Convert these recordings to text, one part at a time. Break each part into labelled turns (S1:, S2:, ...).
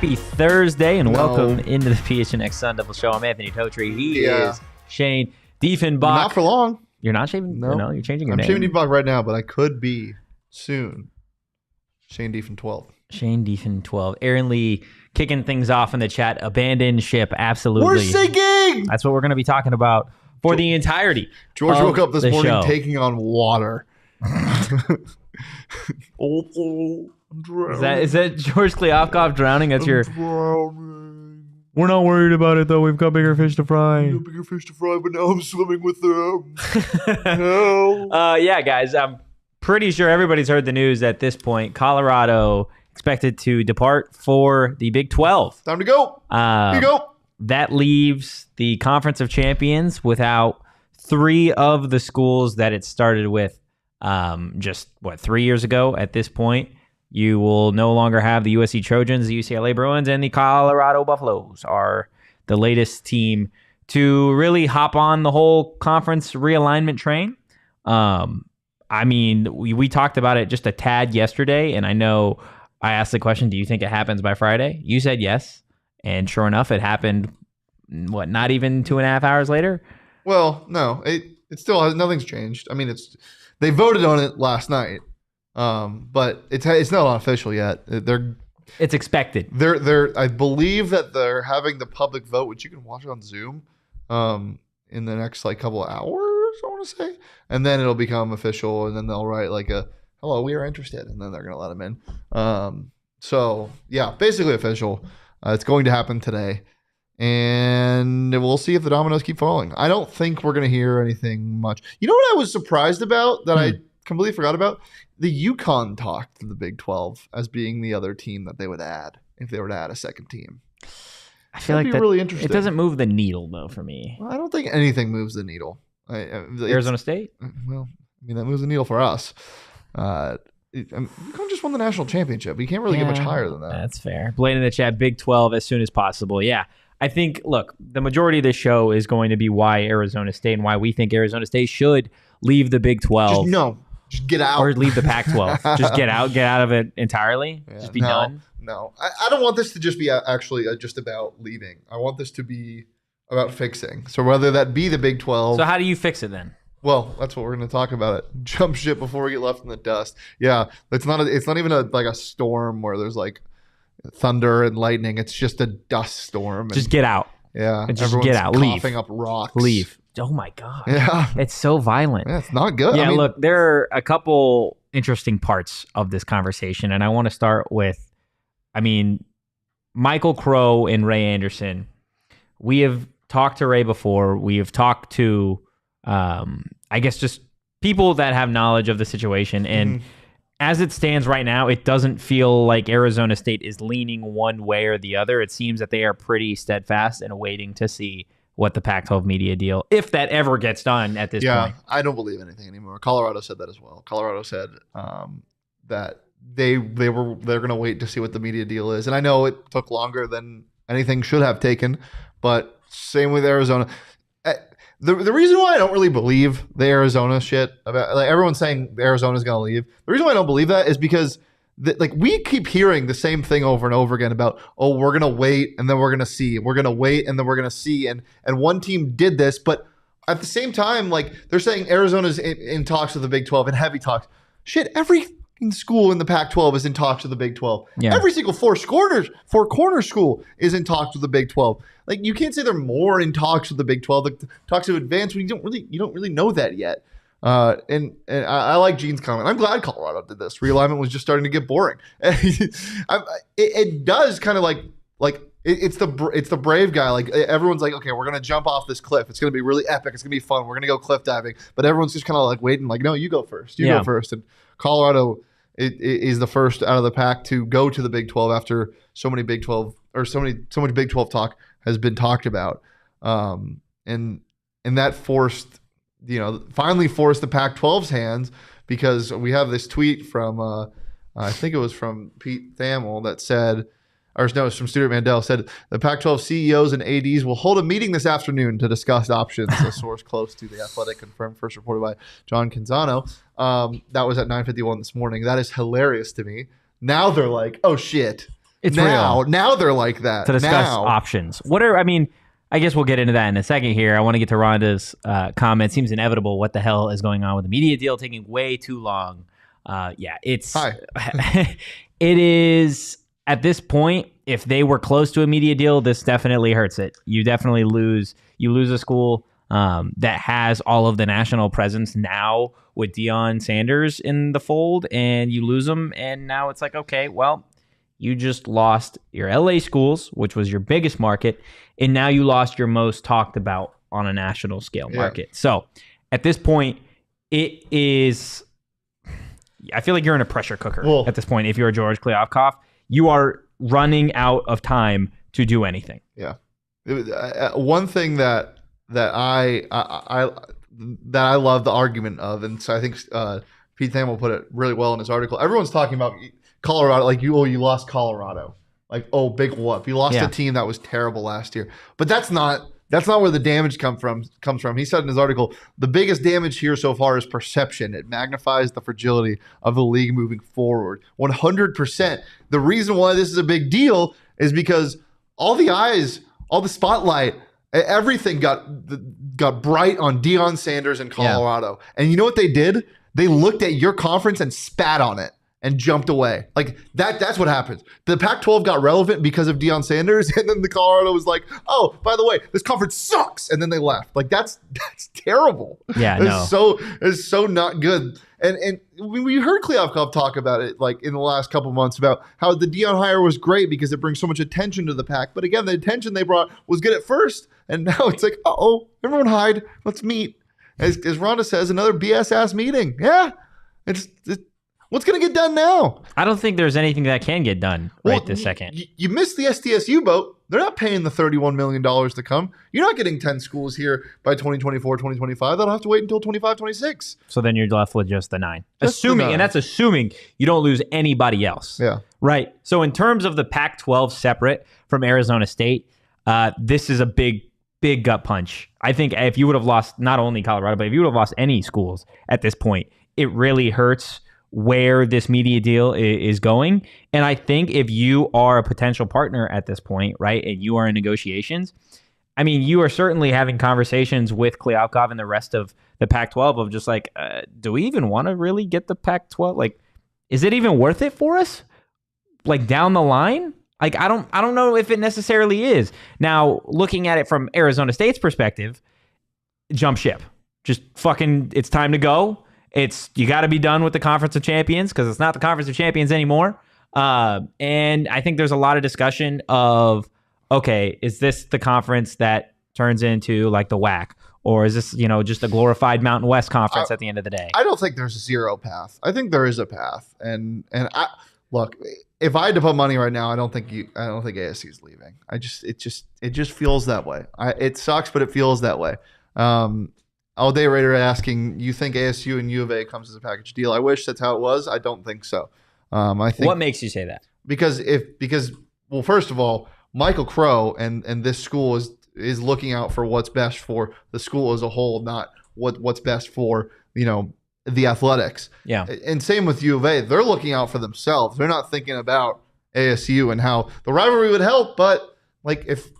S1: Happy Thursday and welcome into the PHNX Sun Devils show. I'm Anthony Totri. He is Shane Diefenbach.
S2: Not for long.
S1: You're not shaving? No, you're changing your
S2: I'm
S1: name.
S2: shaving Diefenbach right now, but I could be soon. Shane Diefen 12.
S1: Shane Diefen 12. Aaron Lee kicking things off in the chat. Abandoned ship, absolutely.
S2: We're sinking!
S1: That's what we're going to be talking about for the entirety.
S2: George woke up this morning
S1: show.
S2: taking on water.
S1: Is that George Kliavkoff drowning? That's your.
S2: Drowning.
S1: We're not worried about it though. We've got bigger fish to fry.
S2: Bigger fish to fry, but now I'm swimming with them. No.
S1: Yeah, guys. I'm pretty sure everybody's heard the news at this point. Colorado expected to depart for the Big 12.
S2: Time to go. Here you go.
S1: That leaves the Conference of Champions without three of the schools that it started with. Just 3 years ago at this point. You will no longer have the USC Trojans, the UCLA Bruins, and the Colorado Buffaloes are the latest team to really hop on the whole conference realignment train. I mean, we talked about it just a tad yesterday, and I know I asked the question, do you think it happens by Friday? You said yes, and sure enough, it happened, not even 2.5 hours later?
S2: Well, no, it still has, nothing's changed. I mean, they voted on it last night. But it's not official yet.
S1: It's expected.
S2: I believe that they're having the public vote, which you can watch it on Zoom, in the next couple of hours, I want to say, and then it'll become official, and then they'll write hello, we are interested, and then they're gonna let them in. So yeah, basically official. It's going to happen today, and we'll see if the dominoes keep falling. I don't think we're gonna hear anything much. You know what I was surprised about that I completely forgot about? The UConn talked to the Big 12 as being the other team that they would add if they were to add a second team.
S1: I feel like
S2: that's really interesting.
S1: It doesn't move the needle, though, for me.
S2: Well, I don't think anything moves the needle.
S1: Arizona State?
S2: Well, I mean, that moves the needle for us. UConn just won the national championship. You can't really get much higher than that.
S1: That's fair. Blaine in the chat, Big 12 as soon as possible. Yeah. I think, look, the majority of this show is going to be why Arizona State and why we think Arizona State should leave the Big 12.
S2: Just get out.
S1: Or leave the Pac-12. Just get out of it entirely.
S2: Yeah,
S1: just be done.
S2: No, I don't want this to just be actually just about leaving. I want this to be about fixing. So whether that be the Big 12.
S1: So how do you fix it then?
S2: Well, that's what we're going to talk about. It jump ship before we get left in the dust. Yeah, it's not even a storm where there's thunder and lightning. It's just a dust storm.
S1: Just get out.
S2: Yeah,
S1: and just get out. Leave.
S2: Coughing up rocks.
S1: Leave. Oh my God.
S2: Yeah.
S1: It's so violent.
S2: Yeah, it's not good.
S1: Yeah, look, there are a couple interesting parts of this conversation, and I want to start with, Michael Crow and Ray Anderson. We have talked to Ray before. We have talked to, I guess, just people that have knowledge of the situation, and as it stands right now, it doesn't feel like Arizona State is leaning one way or the other. It seems that they are pretty steadfast and waiting to see what the Pac-12 media deal, if that ever gets done at this point.
S2: Yeah, I don't believe anything anymore. Colorado said that as well. Colorado said that they're going to wait to see what the media deal is. And I know it took longer than anything should have taken, but same with Arizona. The reason why I don't really believe the Arizona shit about everyone's saying Arizona's going to leave. The reason why I don't believe that is because we keep hearing the same thing over and over again about, we're going to wait and then we're going to see. We're going to wait and then we're going to see. And one team did this, but at the same time, they're saying Arizona's in talks with the Big 12 and heavy talks. Shit, every school in the Pac-12 is in talks with the Big 12. Yeah. Every single four corner school is in talks with the Big 12. You can't say they're more in talks with the Big 12. The talks have advanced, but you don't really know that yet. And I like Gene's comment. I'm glad Colorado did this. Realignment was just starting to get boring. It does kind of it's the brave guy. Everyone's okay, we're gonna jump off this cliff. It's gonna be really epic. It's gonna be fun. We're gonna go cliff diving. But everyone's just kind of waiting. No, you go first. You go first. And Colorado is the first out of the pack to go to the Big 12 after so much Big 12 talk has been talked about. And that finally forced the Pac-12's hands, because we have this tweet from, I think it was from Pete Thamel that said, or no, it's from Stuart Mandel, said the Pac-12 CEOs and ADs will hold a meeting this afternoon to discuss options. A source close to the Athletic confirmed, first reported by John Canzano. That was at 9:51 this morning. That is hilarious to me. Now they're oh shit.
S1: It's
S2: now.
S1: real.
S2: Now they're like that.
S1: To discuss options. I guess we'll get into that in a second here. I want to get to Rhonda's comment. Seems inevitable. What the hell is going on with the media deal taking way too long? It's it is at this point. If they were close to a media deal, this definitely hurts it. You definitely lose. You lose a school that has all of the national presence now with Deion Sanders in the fold, and you lose them, and now it's like, okay, well, you just lost your LA schools, which was your biggest market, and now you lost your most talked about on a national scale market. So at this point, it is. I feel like you're in a pressure cooker at this point. If you're George Kliavkoff, you are running out of time to do anything.
S2: Yeah. One thing that I love the argument of, and so I think Pete Thamel put it really well in his article. Everyone's talking about Colorado, like you lost Colorado, like big whoop. You lost a team that was terrible last year, but that's not where the damage comes from. He said in his article, the biggest damage here so far is perception. It magnifies the fragility of the league moving forward. 100%. The reason why this is a big deal is because all the eyes, all the spotlight, everything got bright on Deion Sanders in Colorado. Yeah. And you know what they did? They looked at your conference and spat on it and jumped away. Like that's what happens. The Pac-12 got relevant because of Deion Sanders, and then the Colorado was like, oh, by the way, this conference sucks. And then they left. Like that's terrible.
S1: Yeah,
S2: it's so not good. And we heard Kliavkoff talk about it like in the last couple months about how the Deion hire was great because it brings so much attention to the Pac. But again, the attention they brought was good at first. And now it's like, everyone hide. Let's meet. As Rhonda says, another BS ass meeting. Yeah. It's what's going to get done now? I
S1: don't think there's anything that can get done this second.
S2: You missed the SDSU boat. They're not paying the $31 million to come. You're not getting 10 schools here by 2024, 2025. They'll have to wait until 25, 26.
S1: So then you're left with just the 9. And that's assuming you don't lose anybody else.
S2: Yeah.
S1: Right. So in terms of the Pac-12 separate from Arizona State, this is a big gut punch. I think if you would have lost not only Colorado, but if you would have lost any schools at this point, it really hurts where this media deal is going. And I think if you are a potential partner at this point, right, and you are in negotiations, I mean, you are certainly having conversations with Kliavkoff and the rest of the Pac-12 of just like, do we even want to really get the Pac-12? Like, is it even worth it for us? Like down the line? Like, I don't know if it necessarily is. Now, looking at it from Arizona State's perspective, jump ship. Just fucking, it's time to go. You got to be done with the Conference of Champions because it's not the Conference of Champions anymore. And I think there's a lot of discussion of, okay, is this the conference that turns into like the WAC? Or is this, just a glorified Mountain West conference at the end of the day? I
S2: don't think there's a zero path. I think there is a path. And look, if I had to put money right now, I don't think ASU is leaving. It just feels that way. It sucks, but it feels that way. All Day Raider asking, you think ASU and U of A comes as a package deal? I wish that's how it was. I don't think so. I think
S1: what makes you say that?
S2: Because first of all, Michael Crow and this school is looking out for what's best for the school as a whole, not what's best for the athletics.
S1: Yeah.
S2: And same with U of A. They're looking out for themselves. They're not thinking about ASU and how the rivalry would help, but like if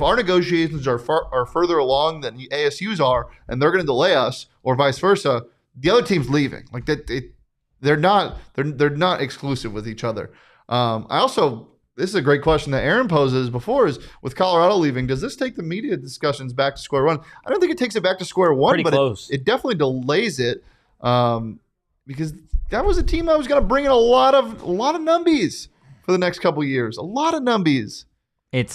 S2: our negotiations are further along than ASU's are, and they're going to delay us, or vice versa, the other team's leaving. Like they're not exclusive with each other. This is a great question that Aaron poses before: is with Colorado leaving, does this take the media discussions back to square one? I don't think it takes it back to square one,
S1: pretty
S2: but
S1: close.
S2: It definitely delays it because that was a team that was going to bring in a lot of numbies for the next couple of years. A lot of numbies.
S1: It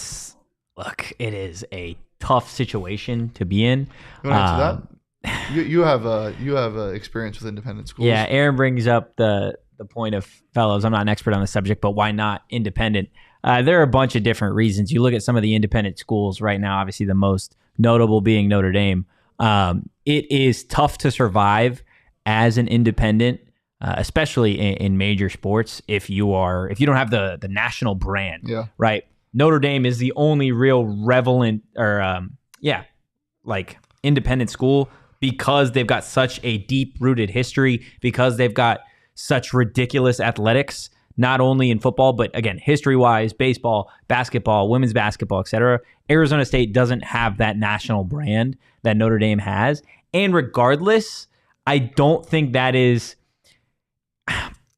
S1: is a tough situation to be in.
S2: You want to answer that? You have experience with independent schools.
S1: Yeah, Aaron brings up the point of, fellows, I'm not an expert on the subject, but why not independent? There are a bunch of different reasons. You look at some of the independent schools right now, obviously the most notable being Notre Dame. It is tough to survive as an independent, especially in major sports, if you don't have the national brand.
S2: Yeah.
S1: Right. Notre Dame is the only real relevant independent school because they've got such a deep rooted history, because they've got such ridiculous athletics not only in football, but again, history-wise, baseball, basketball, women's basketball, etc. Arizona State doesn't have that national brand that Notre Dame has. And regardless, I don't think that is...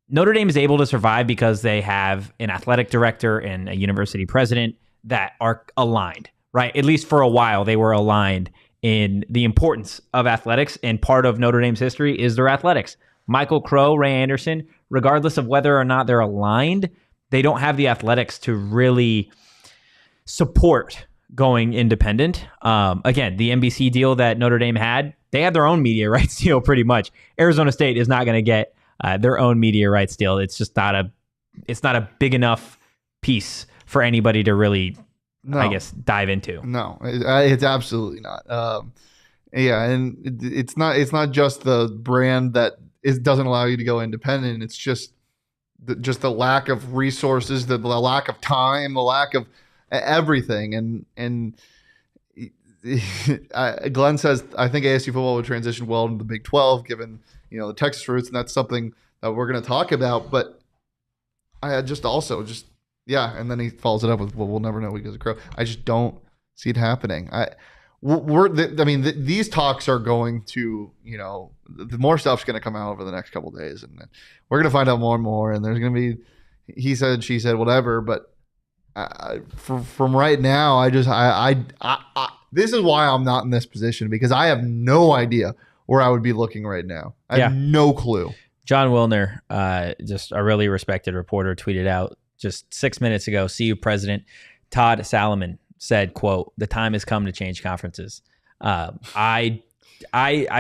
S1: Notre Dame is able to survive because they have an athletic director and a university president that are aligned, right? At least for a while, they were aligned in the importance of athletics, and part of Notre Dame's history is their athletics. Michael Crow, Ray Anderson, regardless of whether or not they're aligned, they don't have the athletics to really support going independent. Again, the NBC deal that Notre Dame had, they had their own media rights deal pretty much. Arizona State is not going to get their own media rights deal. It's just not a big enough piece for anybody to really, I guess, dive into.
S2: No, it's absolutely not. Yeah, and it's not just the brand that doesn't allow you to go independent. It's just the lack of resources, the lack of time, the lack of everything. And Glenn says, I think ASU football would transition well into the Big 12, given the Texas roots, and that's something that we're going to talk about. But I yeah, and then he follows it up with, well, we'll never know because of Crow. I just don't see it happening. These talks are going to, the more stuff's going to come out over the next couple of days, and we're going to find out more and more. And there's going to be, he said, she said, whatever. But from right now, this is why I'm not in this position, because I have no idea where I would be looking right now. I have no clue.
S1: John Wilner, just a really respected reporter, tweeted out just 6 minutes ago, CU President Todd Salomon said, quote, "The time has come to change conferences." I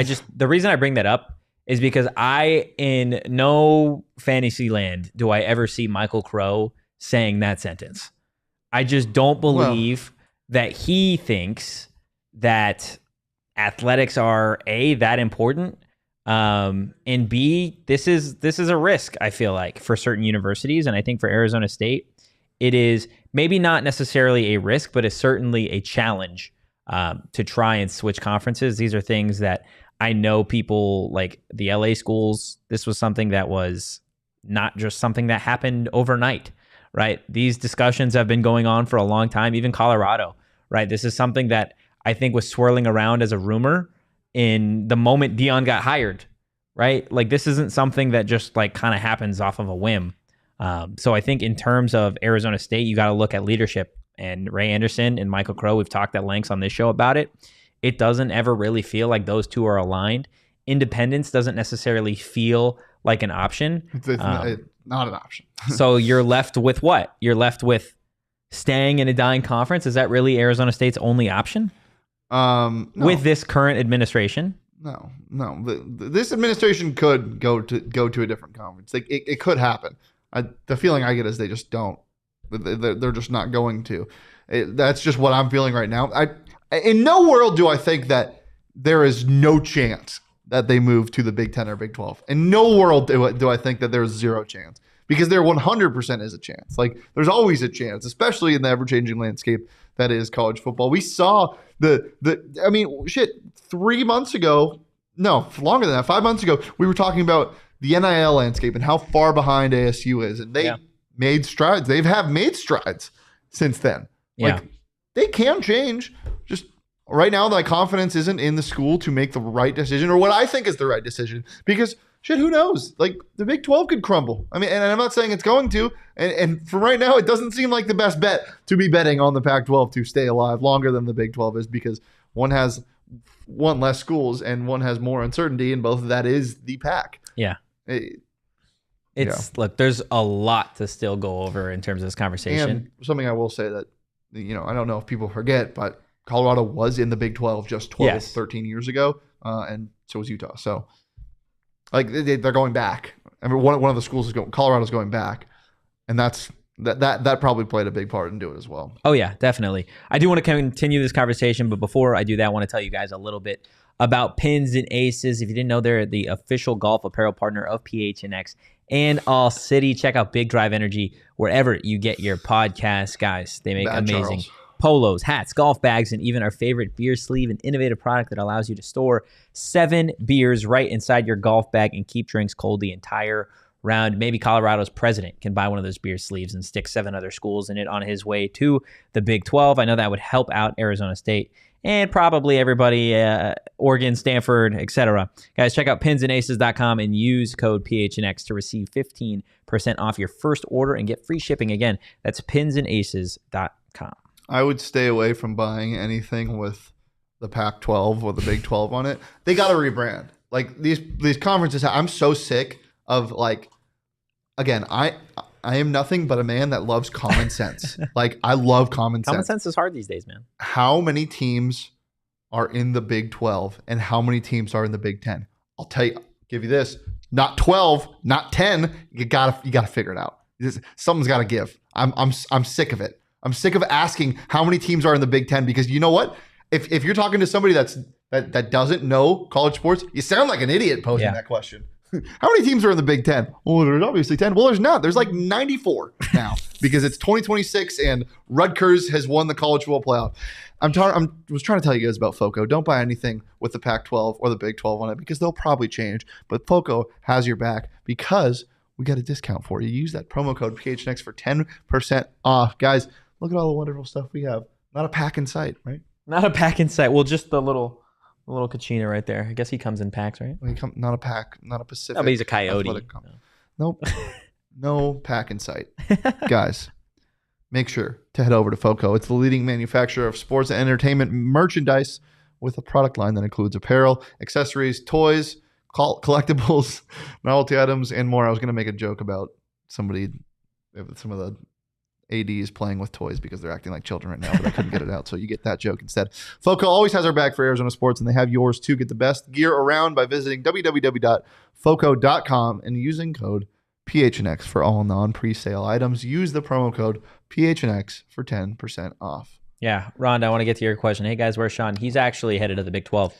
S1: just, the reason I bring that up is because in no fantasy land do I ever see Michael Crow saying that sentence. I just don't believe that he thinks that athletics are A, that important, and B, this is a risk, I feel like, for certain universities. And I think for Arizona State, it is maybe not necessarily a risk, but it's certainly a challenge to try and switch conferences. These are things that I know people like the LA schools. This was something that was not just something that happened overnight, right? These discussions have been going on for a long time, even Colorado, right? This is something that I think was swirling around as a rumor in the moment Deion got hired, right? Like, this isn't something that just like kind of happens off of a whim. So I think in terms of Arizona State, you got to look at leadership, and Ray Anderson and Michael Crow. We've talked at length on this show about it. It doesn't ever really feel like those two are aligned. Independence doesn't necessarily feel like an option.
S2: It's not an option.
S1: So you're left with what? You're left with staying in a dying conference. Is that really Arizona State's only option?
S2: No.
S1: With this current administration?
S2: No. This administration could go to a different conference. Like, it could happen. The feeling I get is they just don't. They're just not going to. That's just what I'm feeling right now. In no world do I think that there is no chance that they move to the Big 10 or Big 12. In no world do I think that there's zero chance, because there 100% is a chance. Like, there's always a chance, especially in the ever-changing landscape that is college football. We saw 3 months ago, no, longer than that, 5 months ago, we were talking about the NIL landscape and how far behind ASU is, and they made strides. They have made strides since then. Like, they can change. Just right now, my confidence isn't in the school to make the right decision, or what I think is the right decision, because shit, who knows? Like, the Big 12 could crumble. I mean, and I'm not saying it's going to. And for right now, it doesn't seem like the best bet to be betting on the Pac-12 to stay alive longer than the Big 12 is, because one has one less schools and one has more uncertainty, and both of that is the Pac.
S1: Yeah. Look, there's a lot to still go over in terms of this conversation.
S2: And something I will say that, I don't know if people forget, but Colorado was in the Big 12 just 13 years ago, and so was Utah. So, like, they're going back. I mean, one of the schools is going. Colorado's going back, and that probably played a big part in doing it as well.
S1: Oh yeah, definitely. I do want to continue this conversation, but before I do that, I want to tell you guys a little bit about Pins and Aces. If you didn't know, they're the official golf apparel partner of PHNX and All City. Check out Big Drive Energy wherever you get your podcasts, guys. They make amazing polos, hats, golf bags, and even our favorite beer sleeve, an innovative product that allows you to store 7 beers right inside your golf bag and keep drinks cold the entire round. Maybe Colorado's president can buy one of those beer sleeves and stick 7 other schools in it on his way to the Big 12. I know that would help out Arizona State and probably everybody, Oregon, Stanford, etc. Guys, check out pinsandaces.com and use code PHNX to receive 15% off your first order and get free shipping. Again, that's pinsandaces.com.
S2: I would stay away from buying anything with the Pac-12 or the Big 12 on it. They got to rebrand. Like these conferences, I'm so sick of like, again, I am nothing but a man that loves common sense. Like I love common sense.
S1: Common sense is hard these days, man.
S2: How many teams are in the Big 12 and how many teams are in the Big 10? I'll give you this. Not 12, not 10. You gotta figure it out. Something's got to give. I'm sick of it. I'm sick of asking how many teams are in the Big 10 because you know what? If you're talking to somebody that doesn't know college sports, you sound like an idiot posing that question. How many teams are in the Big 10? Well, there's obviously 10. Well, there's not. There's like 94 now because it's 2026 and Rutgers has won the college football playoff. I was trying to tell you guys about FOCO. Don't buy anything with the Pac-12 or the Big 12 on it because they'll probably change. But FOCO has your back because we got a discount for you. Use that promo code PHNX for 10% off. Guys, look at all the wonderful stuff we have. Not a pack in sight, right?
S1: Not a pack in sight. Well, just the little Kachina right there. I guess he comes in packs, right?
S2: Not a pack, not a Pacific.
S1: Oh, but he's a coyote.
S2: Nope. No pack in sight. Guys, make sure to head over to FOCO. It's the leading manufacturer of sports and entertainment merchandise with a product line that includes apparel, accessories, toys, collectibles, novelty items, and more. I was going to make a joke about some of the ADs playing with toys because they're acting like children right now, but I couldn't get it out. So you get that joke instead. FOCO always has our back for Arizona sports, and they have yours too. Get the best gear around by visiting www.foco.com and using code PHNX for all non-presale items. Use the promo code PHNX for 10% off.
S1: Yeah, Rhonda, I want to get to your question. Hey guys, where's Sean? He's actually headed to the Big 12.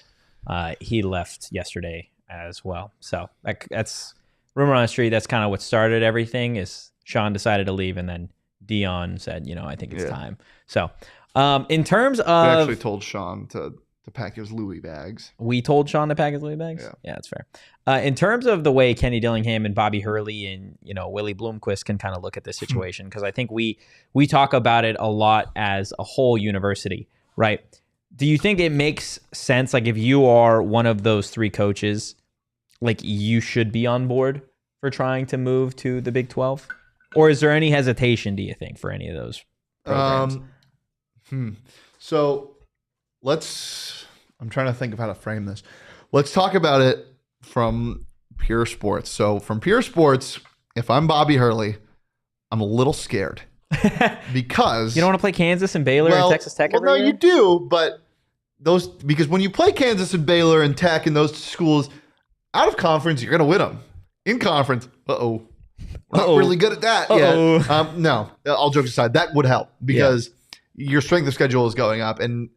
S1: He left yesterday as well. So that's rumor on the street. That's kind of what started everything. Is Sean decided to leave, and then Deion said, I think it's time. So, in terms of...
S2: We actually told Sean to pack his Louis bags.
S1: We told Sean to pack his Louis bags? Yeah, that's fair. In terms of the way Kenny Dillingham and Bobby Hurley and, Willie Bloomquist can kind of look at this situation, because I think we talk about it a lot as a whole university, right? Do you think it makes sense, like if you are one of those 3 coaches, like you should be on board for trying to move to the Big 12? Or is there any hesitation, do you think, for any of those programs?
S2: So I'm trying to think of how to frame this. Let's talk about it from pure sports. So from pure sports, if I'm Bobby Hurley, I'm a little scared because
S1: you don't want to play Kansas and Baylor and Texas Tech every year?
S2: No, you do, but because when you play Kansas and Baylor and Tech and those schools out of conference, you're going to win them. In conference, we're not really good at that yet. No, all jokes aside, that would help because your strength of schedule is going up, and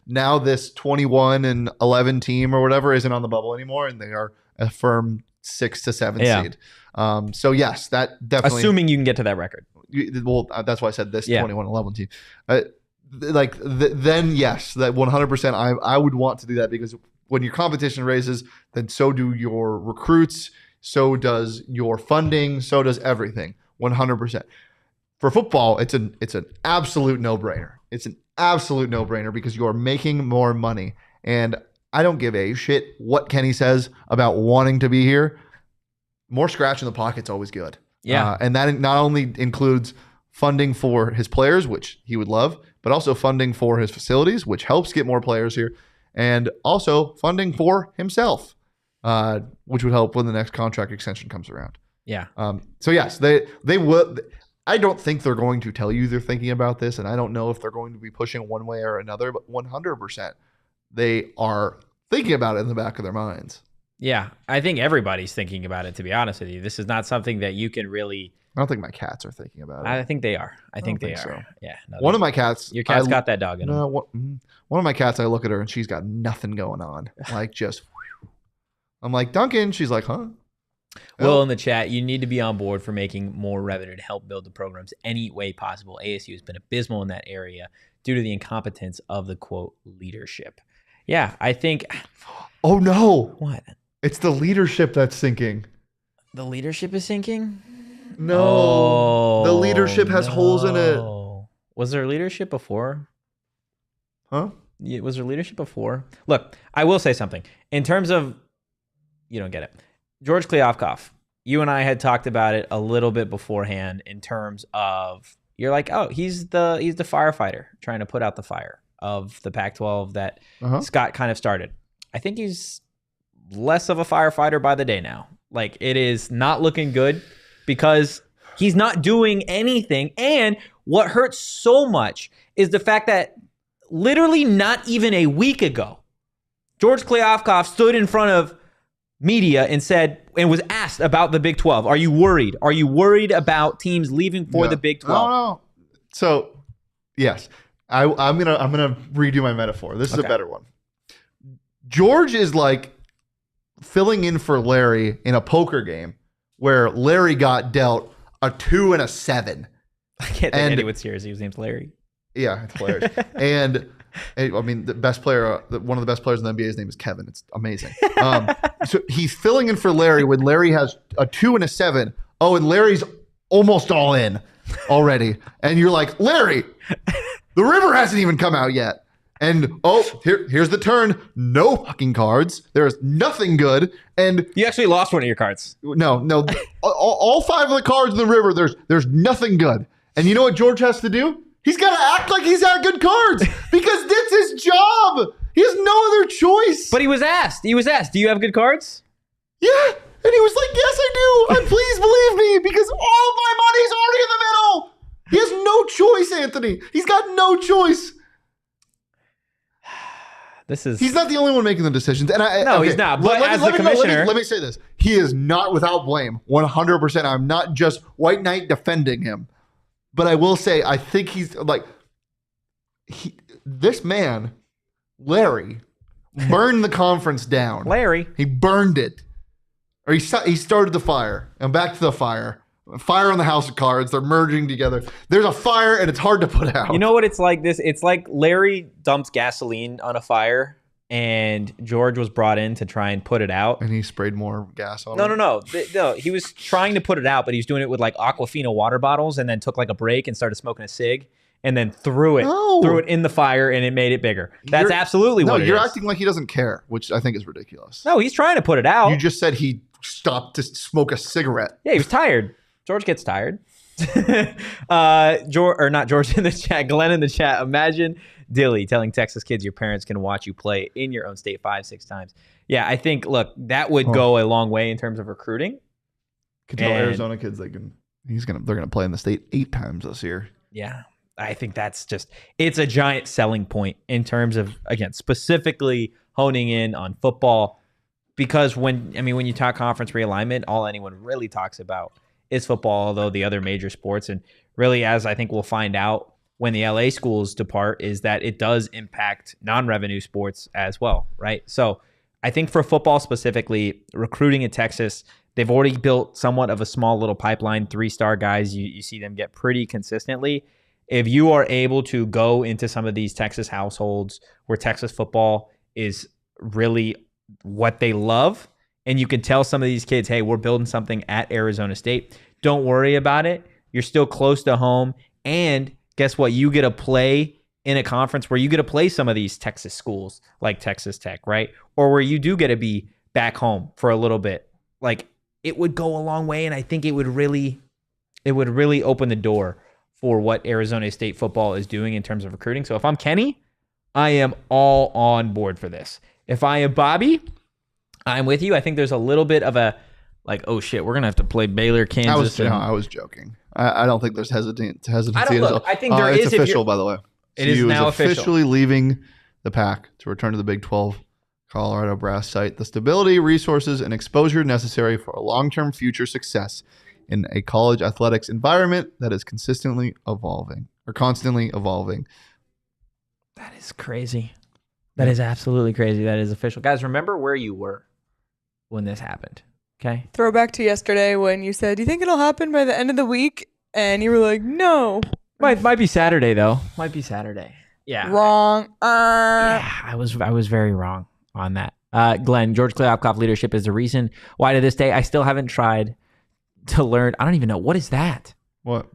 S2: now this 21 and 11 team or whatever isn't on the bubble anymore, and they are a firm 6 to 7 seed. So yes, that definitely.
S1: Assuming you can get to that record.
S2: Well, that's why I said this 21-11 team. Then yes, that 100%. I would want to do that because when your competition raises, then so do your recruits. So does your funding. So does everything. 100%. For football, it's an absolute no-brainer. It's an absolute no-brainer because you are making more money. And I don't give a shit what Kenny says about wanting to be here. More scratch in the pocket's always good.
S1: Yeah.
S2: And that not only includes funding for his players, which he would love, but also funding for his facilities, which helps get more players here, and also funding for himself. Which would help when the next contract extension comes around.
S1: Yeah.
S2: So yes, they would. I don't think they're going to tell you they're thinking about this, and I don't know if they're going to be pushing one way or another, but 100% they are thinking about it in the back of their minds.
S1: Yeah, I think everybody's thinking about it, to be honest with you. This is not something that you can really...
S2: I don't think my cats are thinking about it.
S1: I think they are. I think they are.
S2: So.
S1: Yeah. No,
S2: one of my cats...
S1: Your cat's got that dog in him.
S2: One of my cats, I look at her, and she's got nothing going on. Like, just... I'm like, Duncan. She's like, huh?
S1: Will in the chat, you need to be on board for making more revenue to help build the programs any way possible. ASU has been abysmal in that area due to the incompetence of the, quote, leadership. Yeah, I think...
S2: Oh, no.
S1: What?
S2: It's the leadership that's sinking.
S1: The leadership is sinking?
S2: No. The leadership has holes in it.
S1: Was there leadership before?
S2: Huh?
S1: Was there leadership before? Look, I will say something. In terms of, you don't get it. George Kliavkoff, you and I had talked about it a little bit beforehand in terms of, you're like, oh, he's the firefighter trying to put out the fire of the Pac-12 that Scott kind of started. I think he's less of a firefighter by the day now. Like, it is not looking good because he's not doing anything. And what hurts so much is the fact that literally not even a week ago, George Kliavkoff stood in front of media and said, and was asked about the Big 12. Are you worried? Are you worried about teams leaving for the Big 12?
S2: No. So, yes, I'm gonna redo my metaphor. This is a better one. George is like filling in for Larry in a poker game where Larry got dealt a 2 and a 7.
S1: I can't think anyone serious. His name's Larry.
S2: Yeah, it's hilarious. And I mean, the best player, one of the best players in the NBA, his name is Kevin. It's amazing. So he's filling in for Larry when Larry has a 2 and a 7. Oh, and Larry's almost all in already. And you're like, Larry, the river hasn't even come out yet. And here's the turn. No fucking cards. There's nothing good. And
S1: you actually lost one of your cards.
S2: No. all 5 of the cards in the river, there's nothing good. And you know what George has to do? He's got to act like he's had good cards because that's his job. He has no other choice.
S1: But he was asked, do you have good cards?
S2: Yeah. And he was like, yes, I do. And please believe me because all of my money's already in the middle. He has no choice, Anthony. He's got no choice. He's not the only one making the decisions. And
S1: he's not. But as the commissioner.
S2: Let me say this. He is not without blame. 100%. I'm not just white knight defending him. But I will say, I think he's like, this man, Larry, burned the conference down.
S1: Larry.
S2: He burned it. Or he started the fire. And back to the fire. Fire on the house of cards. They're merging together. There's a fire and it's hard to put out.
S1: You know what it's like this? It's like Larry dumped gasoline on a fire and George was brought in to try and put it out.
S2: And he sprayed more gas on
S1: it? No. He was trying to put it out, but he was doing it with like Aquafina water bottles and then took like a break and started smoking a cig and then threw it in the fire and it made it bigger. That's absolutely what it is.
S2: No, you're acting like he doesn't care, which I think is ridiculous.
S1: No, he's trying to put it out.
S2: You just said he stopped to smoke a cigarette.
S1: Yeah, he was tired. George gets tired. George in the chat, Glenn in the chat. Imagine Dilly telling Texas kids your parents can watch you play in your own state 5-6 times. Yeah, I think, look, that would go a long way in terms of recruiting.
S2: Could tell Arizona kids they're gonna play in the state 8 times this year.
S1: Yeah, I think that's it's a giant selling point in terms of, again, specifically honing in on football, because when you talk conference realignment, all anyone really talks about is football, although the other major sports, and really, as I think we'll find out when the LA schools depart, is that it does impact non-revenue sports as well, right? So I think for football specifically, recruiting in Texas, they've already built somewhat of a small little pipeline. 3-star guys, you see them get pretty consistently. If you are able to go into some of these Texas households where Texas football is really what they love, and you can tell some of these kids, hey, we're building something at Arizona State. Don't worry about it. You're still close to home. And guess what? You get to play in a conference where you get to play some of these Texas schools like Texas Tech, right? Or where you do get to be back home for a little bit. Like, it would go a long way, and I think it would really open the door for what Arizona State football is doing in terms of recruiting. So if I'm Kenny, I am all on board for this. If I am Bobby, I'm with you. I think there's a little bit of a, like, oh shit, we're going to have to play Baylor, Kansas.
S2: I was joking. I don't think there's hesitancy.
S1: I think there is.
S2: It's official, by the way.
S1: It is now
S2: officially leaving the pack to return to the Big 12 Colorado brass site. The stability, resources, and exposure necessary for a long-term future success in a college athletics environment that is constantly evolving.
S1: That is crazy. That is absolutely crazy. That is official. Guys, remember where you were when this happened, okay?
S3: Throwback to yesterday when you said, do you think it'll happen by the end of the week? And you were like, no.
S1: Might be Saturday, though. Might be Saturday. Yeah.
S3: Wrong.
S1: Yeah, I was very wrong on that. Glenn, George Kliavkoff leadership is the reason why to this day I still haven't tried to learn. I don't even know. What is that?
S2: What?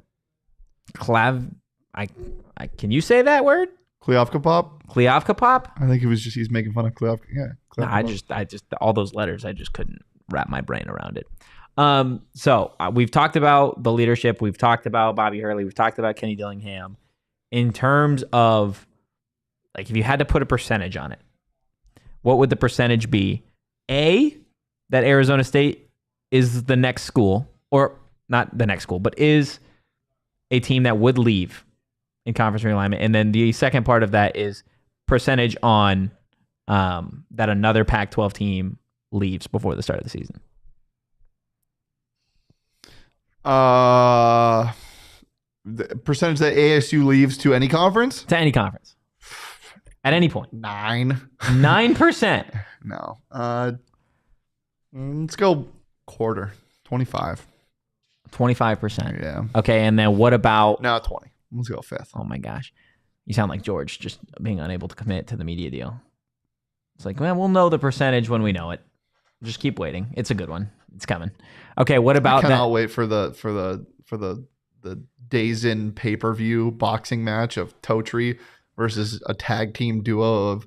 S1: Can you say that word?
S2: Kleovka-pop?
S1: Kleovka-pop?
S2: I think he's making fun of Kleovka. Yeah.
S1: No, I just all those letters, I just couldn't wrap my brain around it. So we've talked about the leadership. We've talked about Bobby Hurley. We've talked about Kenny Dillingham. In terms of, like, if you had to put a percentage on it, what would the percentage be? A, that Arizona State is the next school, or not the next school, but is a team that would leave in conference realignment. And then the second part of that is percentage on that another Pac-12 team leaves before the start of the season.
S2: The percentage that ASU leaves to any conference?
S1: To any conference. At any point. 9%.
S2: No. Let's go quarter. 25.
S1: 25%.
S2: Yeah.
S1: Okay, and then what about...
S2: No, 20. Let's go fifth.
S1: Oh my gosh. You sound like George, just being unable to commit to the media deal. It's like, well, we'll know the percentage when we know it. Just keep waiting. It's a good one. It's coming. Okay, what about
S2: I cannot wait for the Days In pay-per-view boxing match of Totri versus a tag team duo of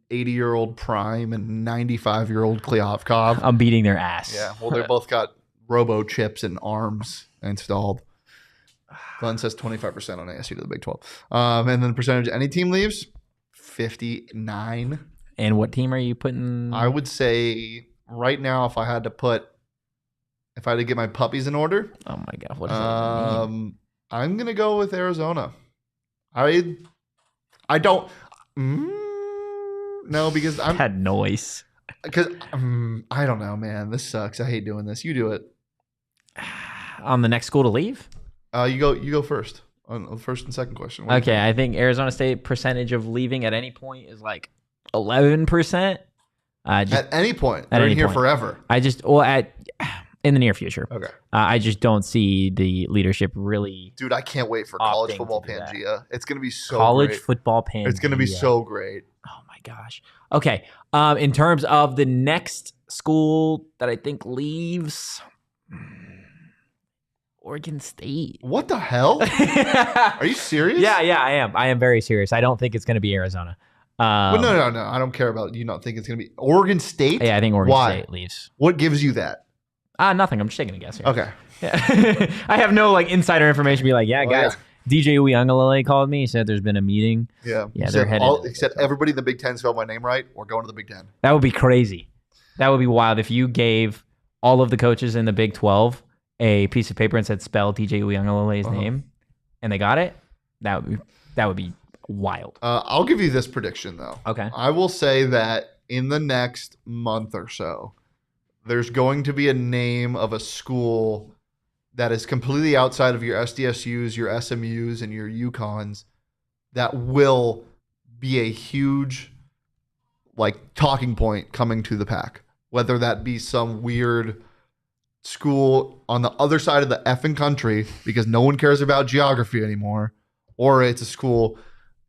S2: 80-year-old Prime and 95-year-old Kleovkov.
S1: I'm beating their ass.
S2: Yeah, well, they both got robo chips and arms installed. Glenn says 25% on ASU to the Big 12. And then the percentage any team leaves, 59.
S1: And what team are you putting?
S2: I would say right now, if I had to get my puppies in order.
S1: Oh my God. What does that mean?
S2: I'm going to go with Arizona. I don't. No, because I'm.
S1: That noise.
S2: Because I don't know, man. This sucks. I hate doing this. You do it.
S1: On the next school to leave?
S2: You go first on the first and second question. What
S1: Okay, I think Arizona State percentage of leaving at any point is like 11%.
S2: At any point.
S1: At
S2: They're
S1: any
S2: here
S1: point.
S2: forever.
S1: In the near future.
S2: Okay.
S1: I just don't see the leadership really.
S2: Dude, I can't wait for
S1: opting
S2: college football
S1: to do that.
S2: Pangea. It's going to be so
S1: College
S2: great.
S1: football Pangea.
S2: It's going to be so great.
S1: Oh my gosh. Okay. In terms of the next school that I think leaves, Oregon State.
S2: What the hell? Are you serious?
S1: Yeah, I am. I am very serious. I don't think it's going to be Arizona.
S2: But no. I don't care about you not think it's going to be Oregon State.
S1: Yeah, I think Oregon
S2: Why?
S1: State leaves.
S2: What gives you that?
S1: Nothing. I'm just taking a guess here.
S2: Okay.
S1: Yeah. I have no like insider information. Be like, guys.
S2: Yeah.
S1: DJ Uyunglele called me. He said there's been a meeting.
S2: Yeah.
S1: They're headed.
S2: Except everybody in the Big Ten spelled my name right. We're going to the Big Ten.
S1: That would be crazy. That would be wild if you gave all of the coaches in the Big 12 a piece of paper and said spell DJ Uyunglele's name, and they got it. That would be wild.
S2: I'll give you this prediction though.
S1: Okay.
S2: I will say that in the next month or so, there's going to be a name of a school that is completely outside of your SDSUs, your SMUs, and your UConns that will be a huge talking point coming to the Pac. Whether that be some weird school on the other side of the effing country because no one cares about geography anymore, or it's a school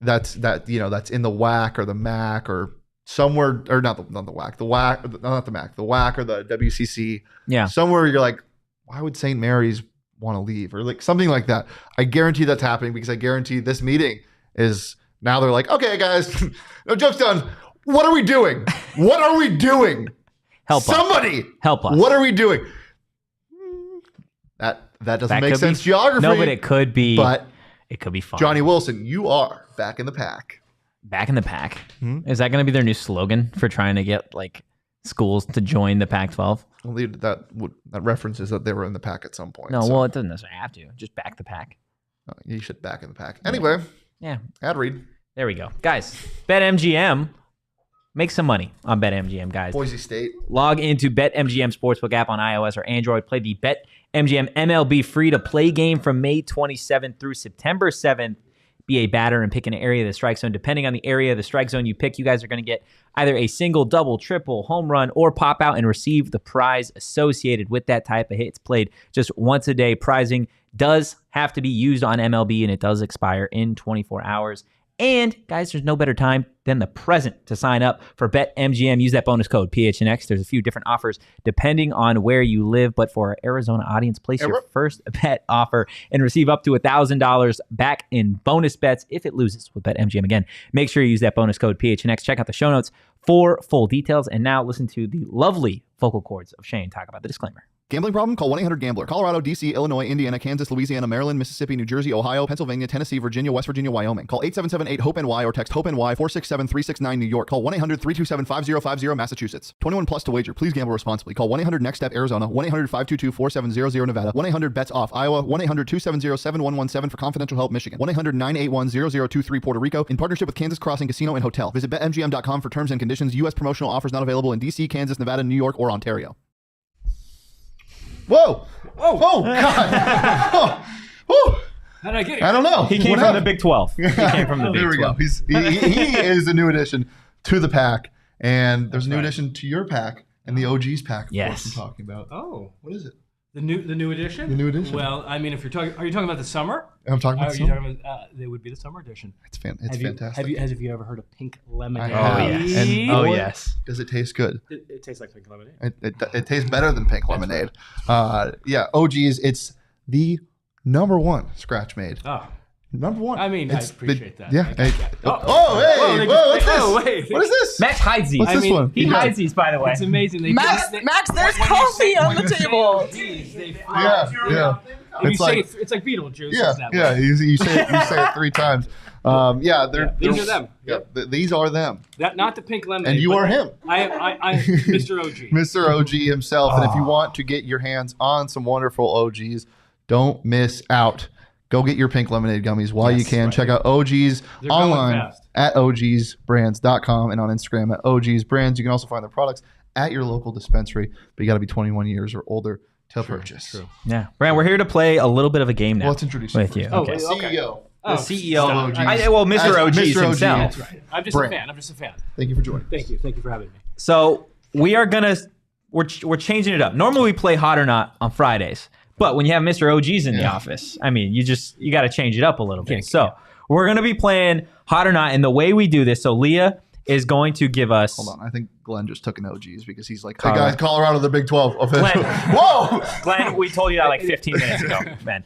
S2: that's in the WAC or the MAC or somewhere, or not the WAC, not the MAC, the WAC or the WCC.
S1: Yeah.
S2: Somewhere you're like, why would St. Mary's want to leave, or like something like that? I guarantee that's happening because I guarantee this meeting is now they're like, okay, guys, no joke's done. What are we doing? What are we doing? Somebody
S1: help us.
S2: What are we doing? That doesn't make sense. Geography.
S1: No, but it could be.
S2: But
S1: it could be fun.
S2: Johnny Wilson, you are back in the Pac.
S1: Back in the Pac. Is that going to be their new slogan for trying to get schools to join the Pac-12?
S2: Well, that references that they were in the Pac at some point.
S1: No, well, it doesn't necessarily have to. Just back the Pac.
S2: You should back in the Pac. Anyway.
S1: Yeah.
S2: Ad read.
S1: There we go, guys. BetMGM. Make some money on BetMGM, guys.
S2: Boise State.
S1: Log into BetMGM Sportsbook app on iOS or Android. Play the BetMGM MLB free-to-play game from May 27th through September 7th. Be a batter and pick an area of the strike zone. Depending on the area of the strike zone you pick, you guys are going to get either a single, double, triple, home run, or pop out and receive the prize associated with that type of hit. It's played just once a day. Prizing does have to be used on MLB, and it does expire in 24 hours. And guys, there's no better time than the present to sign up for BetMGM. Use that bonus code PHNX. There's a few different offers depending on where you live. But for our Arizona audience, place your first bet offer and receive up to $1,000 back in bonus bets if it loses with BetMGM. Again, make sure you use that bonus code PHNX. Check out the show notes for full details. And now listen to the lovely vocal cords of Shane talk about the disclaimer.
S4: Gambling problem? Call 1-800-GAMBLER. Colorado, D.C., Illinois, Indiana, Kansas, Louisiana, Maryland, Mississippi, New Jersey, Ohio, Pennsylvania, Tennessee, Virginia, West Virginia, Wyoming. Call 877-8-HOPE-NY or text HOPE-NY 467-369 New York. Call 1-800-327-5050 Massachusetts. 21 plus to wager. Please gamble responsibly. Call 1-800-NEXT-STEP Arizona. 1-800-522-4700 Nevada. 1-800-BETS-OFF Iowa. 1-800-270-7117 for confidential help Michigan. 1-800-981-0023 Puerto Rico in partnership with Kansas Crossing Casino and Hotel. Visit BetMGM.com for terms and conditions. U.S. promotional offers not available in D.C., Kansas, Nevada, New York, or Ontario.
S2: Whoa! Oh God! Oh.
S5: How did I get here?
S2: I don't know.
S1: He came from the Big 12. He came from the Big 12.
S2: There we go. He is a new addition to the pack, and there's a new addition to your pack and the OGeez pack.
S1: Yes.
S2: I'm talking about.
S5: Oh,
S2: what is it?
S5: The new edition.
S2: The new edition.
S5: Well, I mean, if you're talking, are you talking about the summer?
S2: I'm talking about.
S5: Are you talking about? It would be the summer edition.
S2: It's fantastic.
S5: Have you ever heard of pink lemonade?
S1: Yes.
S2: Does it taste good?
S5: It tastes like pink lemonade.
S2: It tastes better than pink lemonade. OGeez. It's the number one scratch made.
S5: Oh.
S2: Number one.
S5: I mean, I appreciate that.
S2: Yeah.
S5: Hey.
S2: Whoa, what's this?
S5: Wait.
S2: What is this?
S1: Max hides these.
S2: What's this one?
S1: He hides these, by the way.
S5: It's amazing.
S3: Max, there's coffee on the table.
S2: Yeah.
S5: It's like Beetlejuice.
S2: Yeah. You say it 3 times.
S5: These are them.
S2: Yep. These are them.
S5: Not the pink lemonade.
S2: And you are him.
S5: I Mr. OG.
S2: Mr. OG himself. And if you want to get your hands on some wonderful OGeez, don't miss out. Go get your pink lemonade gummies while you can. Right. Check out OGeez online at OGeezBrands.com and on Instagram at OGeezBrands. You can also find their products at your local dispensary, but you got to be 21 years or older to purchase.
S1: True. Yeah. Brand, we're here to play a little bit of a game now.
S2: Well, let's introduce
S1: with
S2: you.
S1: Okay.
S2: CEO.
S1: The CEO.
S2: Mr.
S1: OGeez himself.
S5: That's right. I'm just a fan.
S2: Thank you for joining.
S5: Thank you for having me.
S1: So we're changing it up. Normally we play Hot or Not on Fridays. But when you have Mr. OGeez in the office, I mean, you got to change it up a little bit. So we're going to be playing Hot or Not. And the way we do this, so Leah is going to give us...
S2: Hold on. I think Glenn just took an OGeez because he's like, hey guys, Colorado, the Big 12.
S1: Glenn,
S2: whoa!
S1: Glenn, we told you that like 15 minutes ago, man.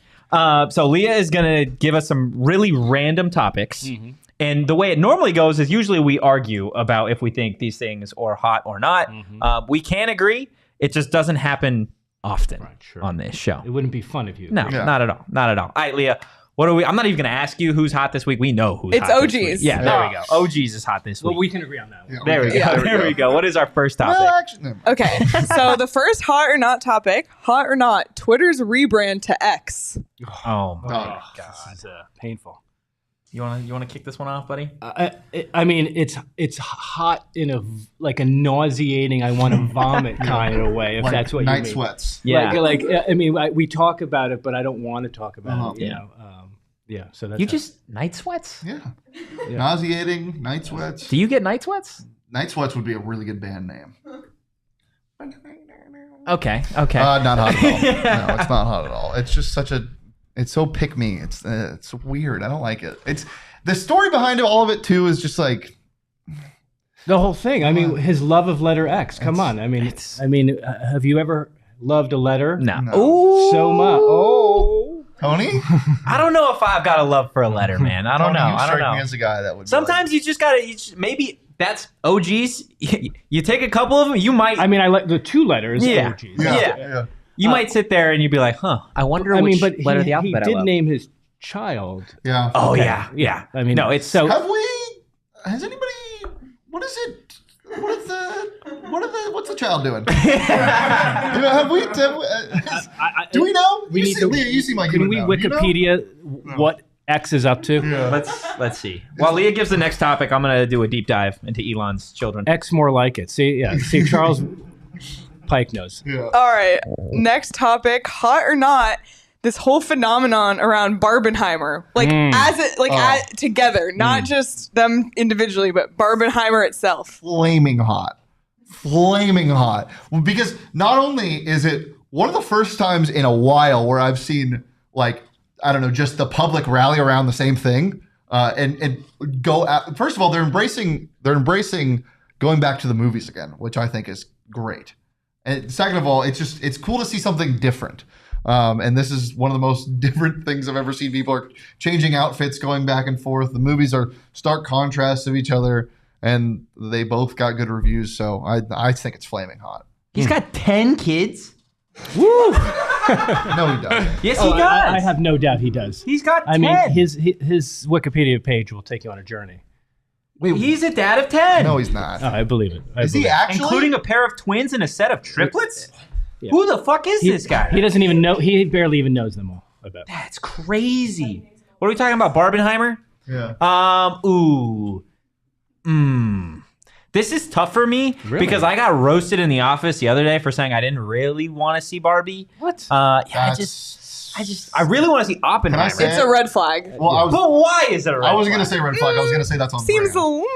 S1: So Leah is going to give us some really random topics. Mm-hmm. And the way it normally goes is usually we argue about if we think these things are hot or not. Mm-hmm. We can agree. It just doesn't happen often on this show.
S5: It wouldn't be fun if you...
S1: No, not at all. Not at all. All right, Leah, what are we... I'm not even going to ask you who's hot this week. We know who's hot
S3: this
S1: week.
S3: It's OGeez.
S1: Yeah, there we go. OGeez is hot this week.
S5: Well, we can agree on that.
S2: Yeah,
S1: there we go. What is our first topic?
S3: Okay, so the first hot or not topic, hot or not, Twitter's rebrand to X.
S1: Oh my God.
S5: This is painful.
S1: You want to kick this one off, buddy?
S5: I mean, it's hot in a nauseating, I want to vomit kind of way, if that's what you mean.
S2: Night sweats.
S5: Yeah. I mean, we talk about it, but I don't want to talk about it. You know. So that's
S1: just night sweats.
S2: Yeah. Nauseating night sweats.
S1: Do you get night sweats?
S2: Night sweats would be a really good band name.
S1: Okay.
S2: Not hot at all. No, it's not hot at all. It's just it's so pick me. It's weird. I don't like it. It's the story behind all of it too is just like
S5: the whole thing. I mean, his love of letter X. Come on. I mean, have you ever loved a letter?
S1: No.
S5: Ooh. So much. Oh,
S2: Tony.
S1: I don't know if I've got a love for a letter, man. I don't know.
S2: I don't know. Me as a guy that would.
S1: Sometimes you just gotta. Maybe that's OGeez. You take a couple of them. You might.
S5: I mean, I like the 2 letters.
S2: Yeah.
S5: OGeez.
S2: Yeah.
S1: You might sit there and you'd be like, "Huh, I wonder which letter of the alphabet I love."
S5: He did name his child.
S2: Yeah.
S1: Oh yeah.
S5: I mean,
S1: no, it's so.
S2: Has anybody? What is it? What's the child doing? Have we? Do we know? Leah, you seem like you
S5: can we
S2: know.
S5: Wikipedia what X is up to?
S2: Yeah.
S1: Let's see. While Leah gives the next topic, I'm gonna do a deep dive into Elon's children.
S5: X more like it. See Charles Pike knows.
S2: Yeah.
S3: All right. Next topic, hot or not, this whole phenomenon around Barbenheimer, together, not just them individually, but Barbenheimer itself.
S2: Flaming hot. Well, because not only is it one of the first times in a while where I've seen just the public rally around the same thing. and go out. First of all, they're embracing going back to the movies again, which I think is great. And second of all, it's cool to see something different. And this is one of the most different things I've ever seen. People are changing outfits, going back and forth. The movies are stark contrasts of each other, and they both got good reviews. So I think it's flaming hot.
S1: He's got 10 kids.
S5: Woo!
S2: No, he doesn't.
S1: Yes, he does.
S5: I have no doubt he does.
S1: He's got 10.
S5: I mean, his Wikipedia page will take you on a journey.
S2: Wait,
S1: he's a dad of 10.
S2: no, he's not.
S5: Oh, I believe it.
S2: Is he actually?
S1: Including a pair of twins and a set of triplets?
S5: Yeah.
S1: Who the fuck is this guy?
S5: He doesn't even know. He barely even knows them all. I bet.
S1: That's crazy. What are we talking about? Barbenheimer?
S2: Yeah.
S1: This is tough for me because I got roasted in the office the other day for saying I didn't really want to see Barbie.
S5: What?
S1: I really want to see Oppenheimer.
S2: say
S3: It's a red flag.
S2: Well,
S1: But why is it a red
S2: I wasn't
S1: flag?
S2: gonna say red flag. I was gonna say that's on
S3: Seems a
S2: brand.
S3: little.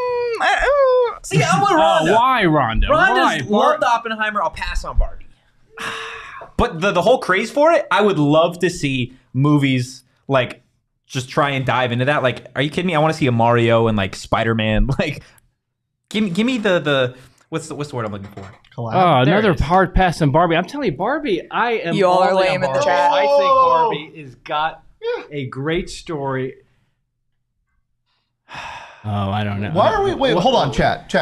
S1: See, I'm with Rhonda.
S5: Why, Rhonda?
S1: Rhonda's loved Oppenheimer. I'll pass on Barbie. But the whole craze for it, I would love to see movies like just try and dive into that. Like, are you kidding me? I want to see a Mario and like Spider-Man. Like, give me the what's the word I'm looking for?
S5: Oh,
S1: There
S5: another
S1: it is.
S5: hard pass on Barbie. I'm telling you, Barbie, I am
S3: You all are
S5: in
S3: lame
S5: on
S3: in the
S5: Barbie.
S3: chat.
S5: I think Barbie has got a great story. Oh, I don't know.
S2: Why are we? Wait, hold on, chat.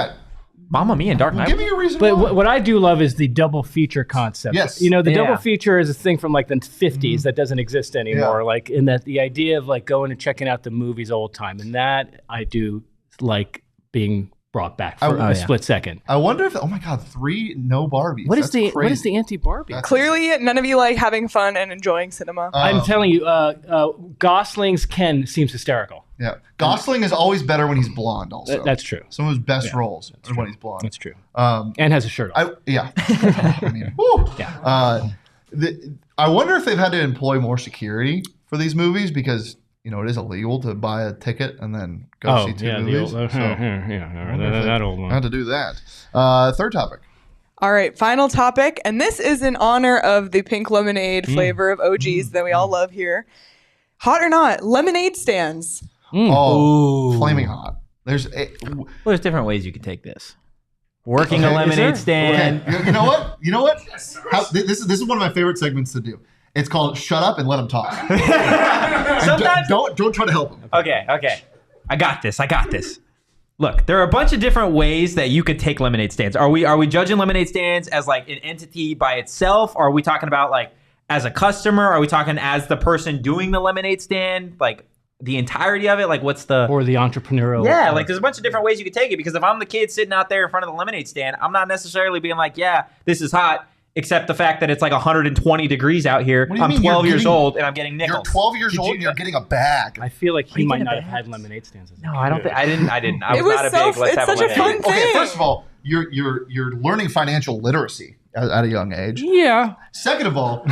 S1: Mamma Mia and Dark Knight.
S2: Give me a reason.
S5: But
S2: why.
S5: what I do love is the double feature concept.
S2: Yes.
S5: You know, the
S1: Yeah.
S5: double feature is a thing from like the 50s that doesn't exist anymore. Like in that the idea of like going and checking out the movies old time. And that I do like being brought back for a split second.
S2: I wonder if. Oh my God, 3 no Barbies.
S5: What is
S2: That's
S5: what is
S2: crazy.
S5: the anti-Barbie?
S3: Clearly, none of you like having fun and enjoying cinema.
S5: I'm telling you, Gosling's Ken seems hysterical.
S2: Yeah, Gosling is always better when he's blonde. Also,
S5: That's true.
S2: Some of his best roles are when he's blonde.
S5: That's true. And has a shirt on.
S2: I mean, whew.
S5: Yeah.
S2: I wonder if they've had to employ more security for these movies because it is illegal to buy a ticket and then go see 2 movies.
S5: That old one.
S2: Had to do that. Third topic.
S3: All right, final topic, and this is in honor of the pink lemonade flavor of OGeez that we all love here. Hot or not, lemonade stands.
S2: Oh, flaming hot. There's
S1: different ways you could take this. Working a lemonade stand.
S2: Okay. You know what? This is one of my favorite segments to do. It's called "Shut Up and Let Him Talk."
S1: Sometimes
S2: don't try to help him.
S1: Okay. I got this. Look, there are a bunch of different ways that you could take lemonade stands. Are we judging lemonade stands as like an entity by itself? Or are we talking about like as a customer? Are we talking as the person doing the lemonade stand? Like the entirety of it? Like what's the...
S5: Or the entrepreneurial...
S1: Yeah, like there's a bunch of different ways you could take it because if I'm the kid sitting out there in front of the lemonade stand, I'm not necessarily being like, yeah, this is hot, except the fact that it's like 120 degre't out here.
S2: What do you
S1: I'm
S2: mean?
S1: 12 years old and I'm getting nickels.
S2: You're 12 years old and you're getting a bag.
S5: I feel like he might
S1: getting
S5: not
S1: a
S5: have had lemonade stands. As a
S1: No,
S5: kid.
S1: I don't think... I didn't. I was
S3: was
S1: not a
S3: so
S1: big let's
S3: it's
S1: have a
S3: such a
S1: lemonade.
S3: fun
S2: Okay,
S3: thing.
S2: first of all, you're learning financial literacy at a young age.
S5: Yeah.
S2: Second of all,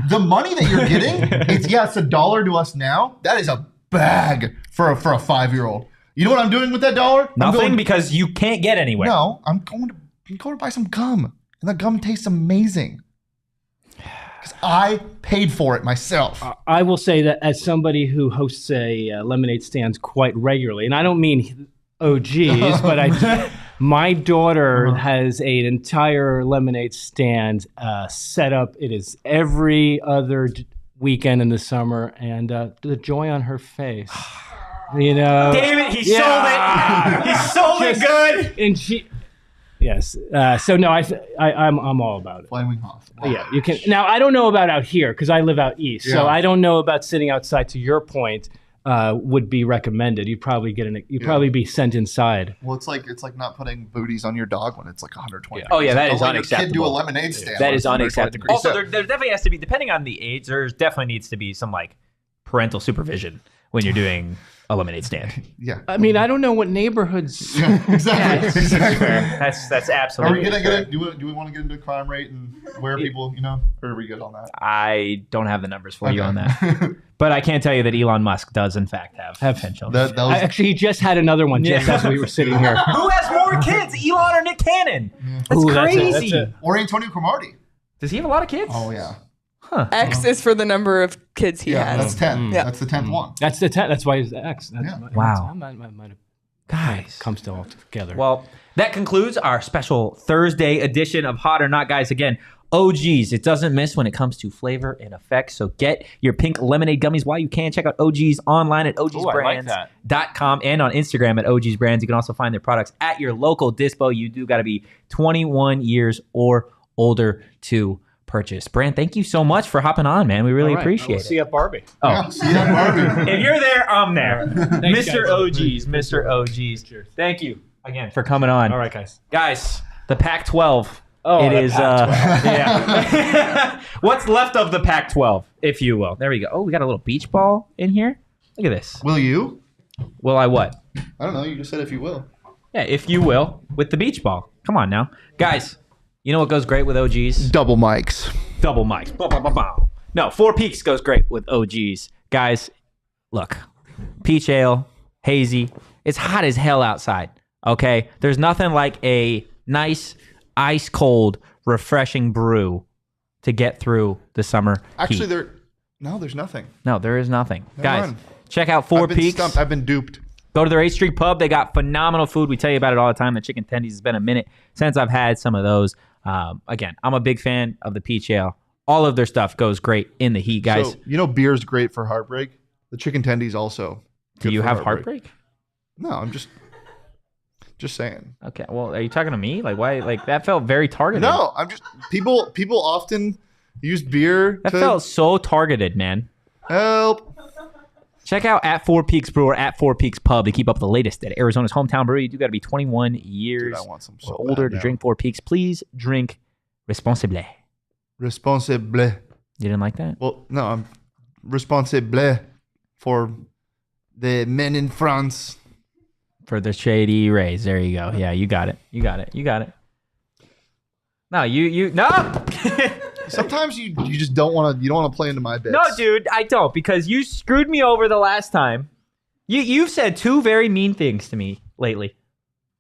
S2: the money that you're getting, it's $1 to us now. That is a bag for a 5-year-old. You know what I'm doing with that $1?
S1: Nothing because you can't get anywhere.
S2: No, I'm going to buy some gum, and the gum tastes amazing because I paid for it myself.
S5: I will say that as somebody who hosts a lemonade stands quite regularly, and I don't mean OGeez, but my daughter has an entire lemonade stand set up. It is every other weekend in the summer, and the joy on her face.
S1: Damn it, he sold it. He sold it good.
S5: And she, yes. So no, I'm all about it.
S2: Flaming hot.
S5: Yeah, you can. Now I don't know about out here because I live out east, so
S2: Yeah.
S5: I don't know about sitting outside. To your point, would be recommended. You'd probably probably be sent inside.
S2: Well, it's like not putting booties on your dog when it's like 120.
S1: Oh, yeah, that is
S2: Don't let your kid do a
S1: unacceptable.
S2: lemonade stand.
S1: That
S2: when
S1: is
S2: it's 120
S1: unacceptable.
S2: degrees.
S1: Also, there definitely has to be, depending on the age, there definitely needs to be some like parental supervision when you're doing a lemonade stand.
S2: Yeah.
S5: I mean, I don't know what neighborhoods.
S2: Exactly.
S1: That's
S2: Are
S1: absolutely
S2: we gonna
S1: fair.
S2: do we want to get into crime rate and where people, or are we good on that?
S1: I don't have the numbers for you
S2: Okay.
S1: on that. But I can tell you that Elon Musk does, in fact, have potential.
S2: that was,
S5: Actually, he just had another one just as we were sitting here.
S1: Who has more kids, Elon or Nick Cannon? That's
S5: Ooh,
S1: crazy.
S5: that's a-
S2: or Antonio Cromartie.
S1: Does he have a lot of kids?
S2: Oh yeah.
S3: X is for the number of kids he
S2: Yeah,
S3: has.
S2: that's 10.
S3: Yeah.
S2: That's the 10th one.
S5: That's the 10. That's why he's the X. That's
S2: Yeah.
S1: Wow.
S5: Might have
S1: Guys.
S5: comes to all together.
S1: Well, that concludes our special Thursday edition of Hot or Not, guys. Again, OGeez, it doesn't miss when it comes to flavor and effects. So get your pink lemonade gummies while you can. Check out OGeez online at OGeezBrands.com and on Instagram at OGeezBrands. You can also find their products at your local dispo. You do got to be 21 years or older to purchase. Brand, thank you so much for hopping on, man. We really appreciate
S5: we'll
S1: it.
S5: See you at Barbie.
S1: Oh,
S2: Yeah, see that Barbie.
S1: if you're there, I'm there.
S5: Thanks,
S1: Mr.
S5: guys.
S1: OGeez, Mr. OGeez.
S5: Cheers.
S1: Thank you again for coming on.
S5: All right, guys.
S1: Guys, the Pac-12.
S5: Oh,
S1: it
S5: the
S1: is,
S5: Pac-12.
S1: yeah. What's left of the Pac-12, if you will. There we go. Oh, we got a little beach ball in here. Look at this.
S2: Will you?
S1: Will I what?
S2: I don't know. You just said if you will.
S1: Yeah, if you will, with the beach ball. Come on now. Guys, you know what goes great with OGeez?
S2: Double mics.
S1: Double mics. Bow, bow, bow, bow. No, Four Peaks goes great with OGeez. Guys, look. Peach ale, hazy. It's hot as hell outside, okay? There's nothing like a nice, ice-cold, refreshing brew to get through the summer
S2: Actually,
S1: heat.
S2: there's nothing.
S1: No, there is nothing.
S2: Never
S1: Guys,
S2: mind.
S1: check out Four
S2: I've been
S1: Peaks.
S2: stumped. I've been duped.
S1: Go to their 8th Street Pub. They got phenomenal food. We tell you about it all the time. The chicken tendies. It's been a minute since I've had some of those. Again, I'm a big fan of the peach ale. All of their stuff goes great in the heat, guys.
S2: So, beer's great for heartbreak. The chicken tendies also.
S1: Do
S2: good
S1: you
S2: for
S1: have heartbreak?
S2: No, I'm just saying.
S1: Okay. Well, are you talking to me? Like, why? Like, that felt very targeted.
S2: No, I'm just people often use beer
S1: That
S2: to
S1: felt so targeted, man.
S2: help.
S1: Check out at Four Peaks Brew or at Four Peaks Pub to keep up with the latest at Arizona's hometown brewery. You do got to be 21 years
S2: Dude, I want some so
S1: or older
S2: bad
S1: to
S2: now.
S1: drink Four Peaks. Please drink responsibly.
S2: Responsible.
S1: You didn't like that?
S2: Well, no, I'm responsible for the men in France.
S1: For the Shady Rays. There you go. Yeah, you got it. You got it. You got it. No, no.
S2: Sometimes you just don't want to play into my bits.
S1: No, dude, I don't, because you screwed me over the last time. You've said two very mean things to me lately.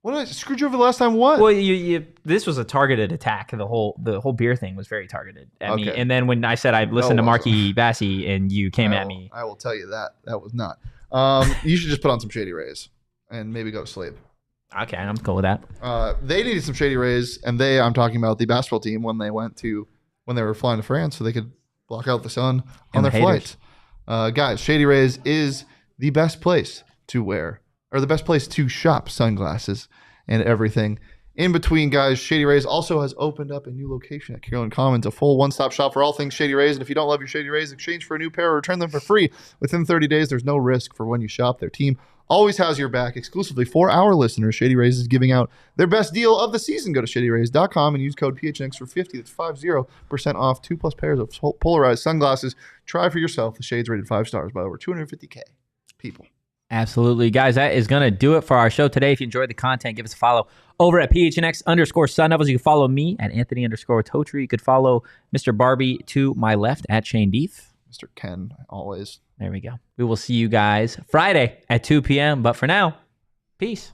S2: What did I screwed you over the last time? What?
S1: Well, this was a targeted attack. The whole beer thing was very targeted at me.
S2: Okay.
S1: And then when I said I listened to
S2: it
S1: Marky Bassey and you came at
S2: will-
S1: me.
S2: I will tell you that was not. You should just put on some Shady Rays and maybe go to sleep.
S1: Okay, I'm cool with that.
S2: They needed some Shady Rays, and I'm talking about the basketball team when they were flying to France so they could block out the sun on
S1: And
S2: their
S1: the haters.
S2: flights. Guys, Shady Rays is the best place to wear, or the best place to shop sunglasses and everything. In between, guys, Shady Rays also has opened up a new location at Carolyn Commons, a full one-stop shop for all things Shady Rays. And if you don't love your Shady Rays, exchange for a new pair or return them for free. Within 30 days, there's no risk for when you shop. Their team always has your back. Exclusively for our listeners, Shady Rays is giving out their best deal of the season. Go to ShadyRays.com and use code PHNX for 50. That's 50% off 2+ pairs of polarized sunglasses. Try for yourself. The shades rated 5 stars by over 250K people.
S1: Absolutely. Guys, that is going to do it for our show today. If you enjoyed the content, give us a follow over at PHNX _Sun Devils. You can follow me at Anthony _Totri. You could follow Mr. Barbie to my left at Shane Beef.
S2: Mr. Ken, always.
S1: There we go. We will see you guys Friday at 2 p.m. But for now, peace.